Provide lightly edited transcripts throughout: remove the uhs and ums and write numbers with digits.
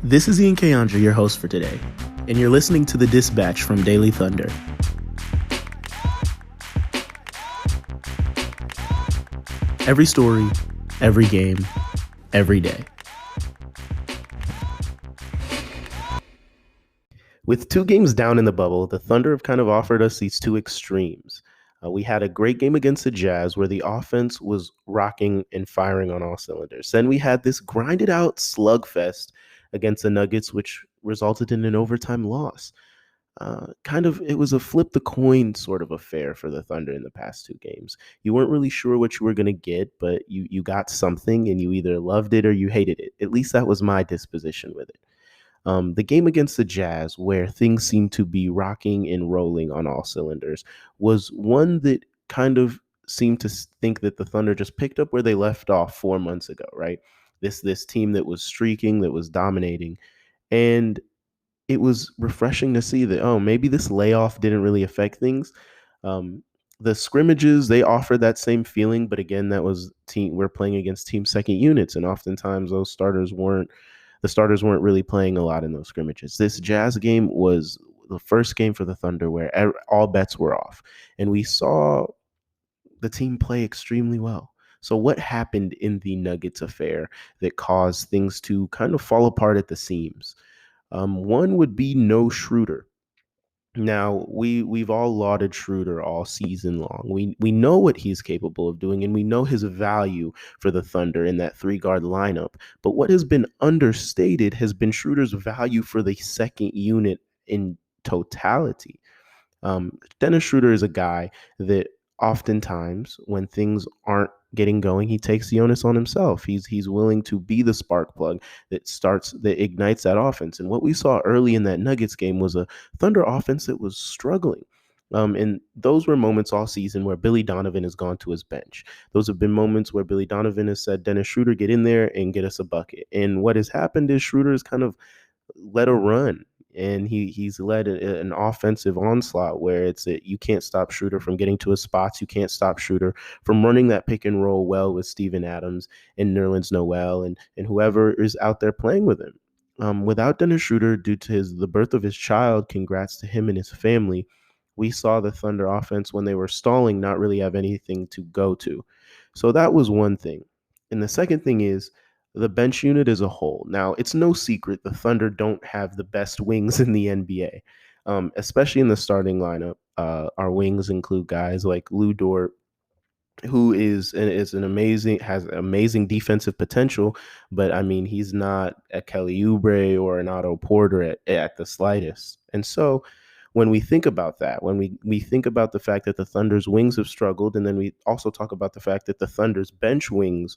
This is Ian Kayanja, your host for today, and you're listening to The Dispatch from Daily Thunder. Every story, every game, every day. With 2 games down in the bubble, the Thunder have kind of offered us these 2 extremes. We had a great game against the Jazz where the offense was rocking and firing on all cylinders. Then we had this grinded out slugfest against the Nuggets, which resulted in an overtime loss. It was a flip the coin sort of affair for the Thunder in the past 2 games. You weren't really sure what you were going to get, but you got something and you either loved it or you hated it. At least that was my disposition with it. The game against the Jazz, where things seemed to be rocking and rolling on all cylinders, was one that kind of seemed to think that the Thunder just picked up where they left off 4 months ago, right? This team that was streaking, that was dominating, and it was refreshing to see that, oh, maybe this layoff didn't really affect things. Um, the scrimmages, they offered that same feeling, but again, that was we're playing against team second units, and oftentimes the starters weren't really playing a lot in those scrimmages. This Jazz game was the first game for the Thunder where all bets were off, and we saw the team play extremely well. So what happened in the Nuggets affair that caused things to kind of fall apart at the seams? One would be no Schroeder. Now we've all lauded Schroeder all season long. We know what he's capable of doing, and we know his value for the Thunder in that 3-guard lineup. But what has been understated has been Schroeder's value for the second unit in totality. Dennis Schroeder is a guy that oftentimes, when things aren't getting going, he takes the onus on himself. He's willing to be the spark plug that ignites that offense. And what we saw early in that Nuggets game was a Thunder offense that was struggling. And those were moments all season where Billy Donovan has gone to his bench. Those have been moments where Billy Donovan has said, Dennis Schroeder, get in there and get us a bucket. And what has happened is Schroeder has kind of let a run, and he's led an offensive onslaught where it's that you can't stop Schroeder from getting to his spots. You can't stop Schroeder from running that pick and roll well with Steven Adams and Nerlens Noel and whoever is out there playing with him. Without Dennis Schroeder, due to the birth of his child, congrats to him and his family, we saw the Thunder offense, when they were stalling, not really have anything to go to. So that was one thing. And the second thing is the bench unit as a whole. Now, it's no secret the Thunder don't have the best wings in the NBA, especially in the starting lineup. Our wings include guys like Lou Dort, who has amazing defensive potential, but I mean, he's not a Kelly Oubre or an Otto Porter at the slightest. And so when we think about that, when we think about the fact that the Thunder's wings have struggled, and then we also talk about the fact that the Thunder's bench wings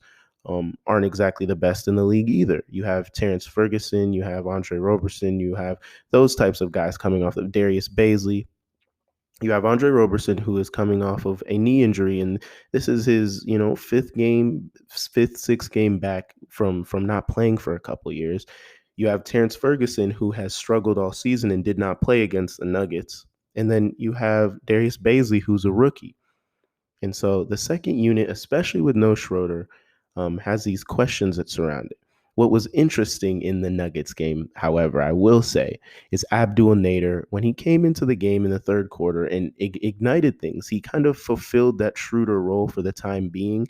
aren't exactly the best in the league either. You have Terrence Ferguson, you have Andre Roberson, you have those types of guys coming off of Darius Baisley. You have Andre Roberson, who is coming off of a knee injury, and this is his, sixth game back from not playing for a couple of years. You have Terrence Ferguson, who has struggled all season and did not play against the Nuggets. And then you have Darius Baisley, who's a rookie. And so the second unit, especially with no Schroeder, has these questions that surround it. What was interesting in the Nuggets game, however, I will say, is Abdul Nader, when he came into the game in the third quarter and ignited things, he kind of fulfilled that Schroeder role for the time being.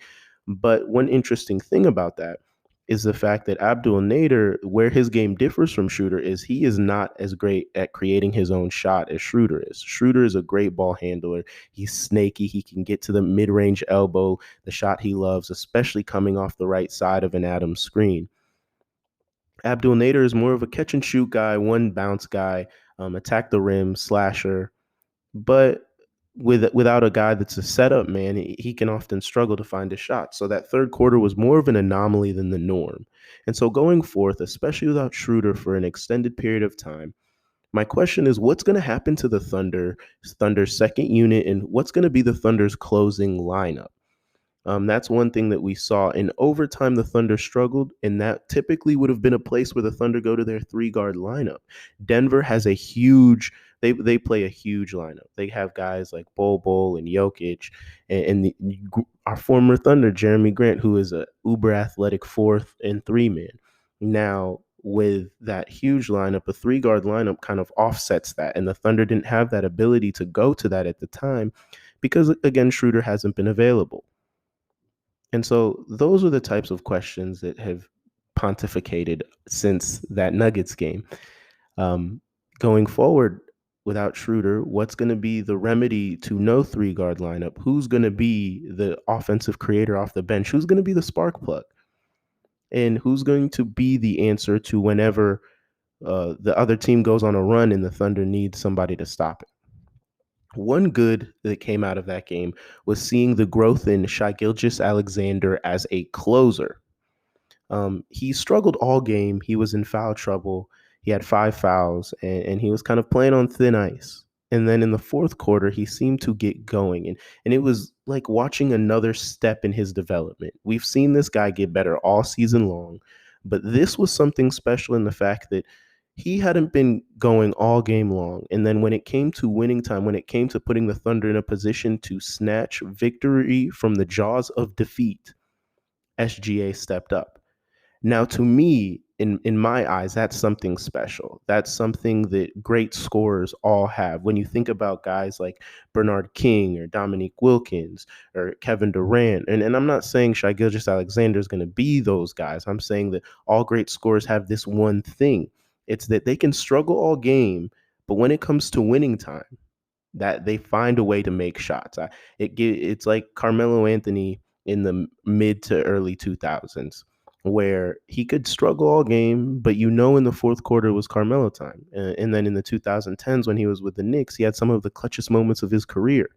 But one interesting thing about that is the fact that Abdul Nader, where his game differs from Schroeder, is he is not as great at creating his own shot as Schroeder is. Schroeder is a great ball handler. He's snaky. He can get to the mid-range elbow, the shot he loves, especially coming off the right side of an Adams screen. Abdul Nader is more of a catch and shoot guy, one bounce guy, attack the rim, slasher. But without a guy that's a setup man, he can often struggle to find a shot. So that third quarter was more of an anomaly than the norm. And so going forth, especially without Schroeder for an extended period of time, my question is, what's going to happen to the Thunder's second unit, and what's going to be the Thunder's closing lineup? That's one thing that we saw. In overtime, the Thunder struggled, and that typically would have been a place where the Thunder go to their 3-guard lineup. Denver has they play a huge lineup. They have guys like Bol and Jokic, and our former Thunder, Jeremy Grant, who is a uber athletic 4th and 3 man. Now, with that huge lineup, a three guard lineup kind of offsets that. And the Thunder didn't have that ability to go to that at the time because, again, Schroeder hasn't been available. And so those are the types of questions that have pontificated since that Nuggets game. Um, Going forward without Schroeder, what's going to be the remedy to no three guard lineup? Who's going to be the offensive creator off the bench? Who's going to be the spark plug? And who's going to be the answer to whenever the other team goes on a run and the Thunder needs somebody to stop it? One good that came out of that game was seeing the growth in Shai Alexander as a closer. He struggled all game. He was in foul trouble. He had 5 fouls, and he was kind of playing on thin ice. And then in the fourth quarter, he seemed to get going. And it was like watching another step in his development. We've seen this guy get better all season long, but this was something special in the fact that he hadn't been going all game long. And then when it came to winning time, when it came to putting the Thunder in a position to snatch victory from the jaws of defeat, SGA stepped up. Now, to me, in my eyes, that's something special. That's something that great scorers all have. When you think about guys like Bernard King or Dominique Wilkins or Kevin Durant, and I'm not saying Shai Alexander is going to be those guys. I'm saying that all great scorers have this one thing. It's that they can struggle all game, but when it comes to winning time, that they find a way to make shots. It's like Carmelo Anthony in the mid to early 2000s, where he could struggle all game, but in the fourth quarter was Carmelo time. And then in the 2010s, when he was with the Knicks, he had some of the clutchest moments of his career.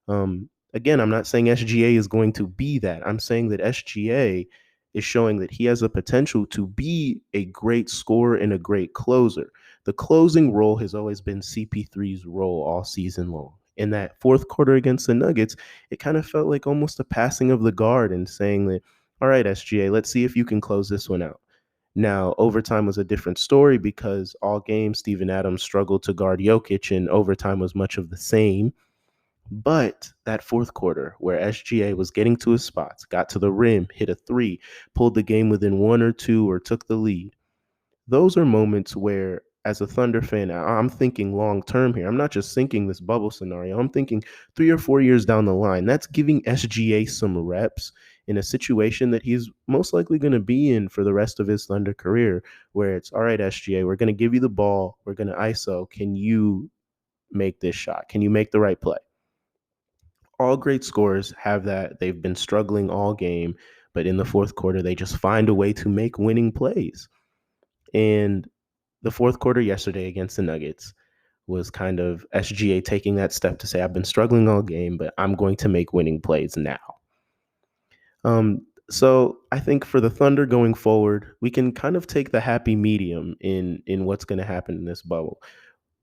Again, I'm not saying SGA is going to be that. I'm saying that SGA is showing that he has a potential to be a great scorer and a great closer. The closing role has always been CP3's role all season long. In that fourth quarter against the Nuggets, it kind of felt like almost a passing of the guard and saying that, all right, SGA, let's see if you can close this one out. Now, overtime was a different story because all game Steven Adams struggled to guard Jokic, and overtime was much of the same. But that fourth quarter, where SGA was getting to his spots, got to the rim, hit a three, pulled the game within one or two, or took the lead, those are moments where, as a Thunder fan, I'm thinking long term here. I'm not just thinking this bubble scenario. I'm thinking 3 or 4 years down the line. That's giving SGA some reps in a situation that he's most likely going to be in for the rest of his Thunder career, where it's, all right, SGA, we're going to give you the ball. We're going to ISO. Can you make this shot? Can you make the right play? All great scorers have that. They've been struggling all game, but in the fourth quarter, they just find a way to make winning plays. And the fourth quarter yesterday against the Nuggets was kind of SGA taking that step to say, I've been struggling all game, but I'm going to make winning plays now. So I think for the Thunder going forward, we can kind of take the happy medium in what's going to happen in this bubble.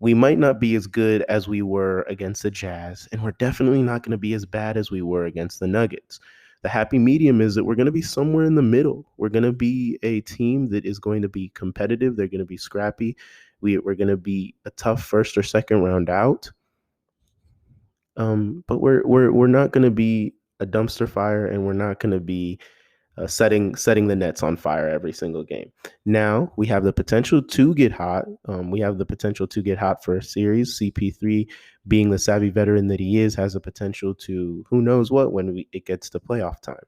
We might not be as good as we were against the Jazz, and we're definitely not going to be as bad as we were against the Nuggets. The happy medium is that we're going to be somewhere in the middle. We're going to be a team that is going to be competitive. They're going to be scrappy. We're going to be a tough first or second round out. But we're not going to be a dumpster fire, and we're not going to be setting the nets on fire every single game. Now we have the potential to get hot. We have the potential to get hot for a series. CP3, being the savvy veteran that he is, has a potential to who knows what when it gets to playoff time.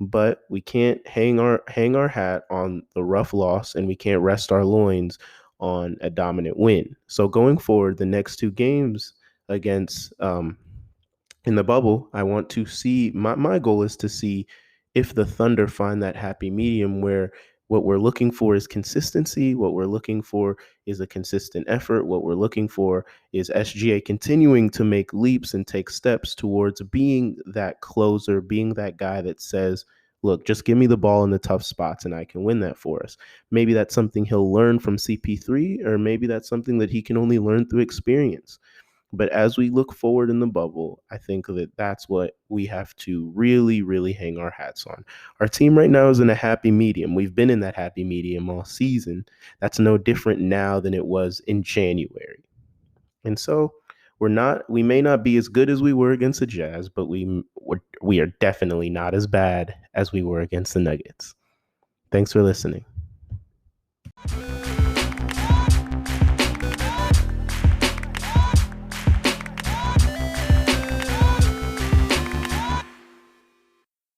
But we can't hang our hat on the rough loss, and we can't rest our loins on a dominant win. So going forward, the next two games against in the bubble, I want to see my goal is to see if the Thunder find that happy medium where what we're looking for is consistency. What we're looking for is a consistent effort. What we're looking for is SGA continuing to make leaps and take steps towards being that closer, being that guy that says, look, just give me the ball in the tough spots and I can win that for us. Maybe that's something he'll learn from CP3, or maybe that's something that he can only learn through experience. But as we look forward in the bubble, I think that that's what we have to really, really hang our hats on. Our team right now is in a happy medium. We've been in that happy medium all season. That's no different now than it was in January. And so we may not be as good as we were against the Jazz, but we are definitely not as bad as we were against the Nuggets. Thanks for listening.